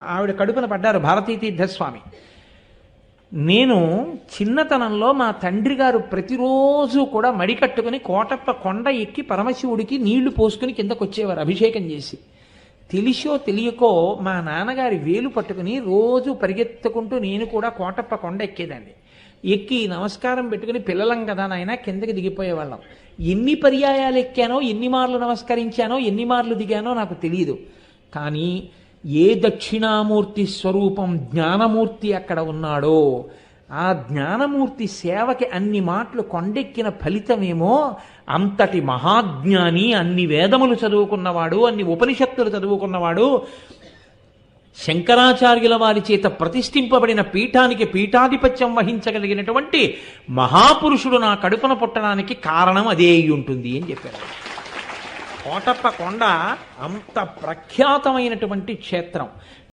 ఆవిడ కడుపున పడ్డారు భారతీ తీర్థస్వామి. నేను చిన్నతనంలో మా తండ్రి గారు ప్రతిరోజు కూడా మడి కట్టుకుని కోటప్ప కొండ ఎక్కి పరమశివుడికి నీళ్లు పోసుకుని కిందకు వచ్చేవారు అభిషేకం చేసి. తెలిసో తెలియకో మా నాన్నగారి వేలు పట్టుకుని రోజు పరిగెత్తుకుంటూ నేను కూడా కోటప్ప కొండ ఎక్కేదాన్ని. ఎక్కి నమస్కారం పెట్టుకుని పిల్లలం కదా నాయన కిందకి దిగిపోయేవాళ్ళం. ఎన్ని పర్యాయాలు ఎక్కానో, ఎన్ని మార్లు నమస్కరించానో, ఎన్ని మార్లు దిగానో నాకు తెలియదు. కానీ ఏ దక్షిణామూర్తి స్వరూపం జ్ఞానమూర్తి అక్కడ ఉన్నాడో ఆ జ్ఞానమూర్తి సేవకి అన్ని మాటలు కొండెక్కిన ఫలితమేమో అంతటి మహాజ్ఞాని, అన్ని వేదములు చదువుకున్నవాడు, అన్ని ఉపనిషత్తులు చదువుకున్నవాడు, శంకరాచార్యుల వారి చేత ప్రతిష్ఠింపబడిన పీఠానికి పీఠాధిపత్యం వహించగలిగినటువంటి మహాపురుషుడు నా కడుపున పుట్టడానికి కారణం అదే అయి ఉంటుంది అని చెప్పారు. కోటప్ప కొండ అంత ప్రఖ్యాతమైనటువంటి క్షేత్రం.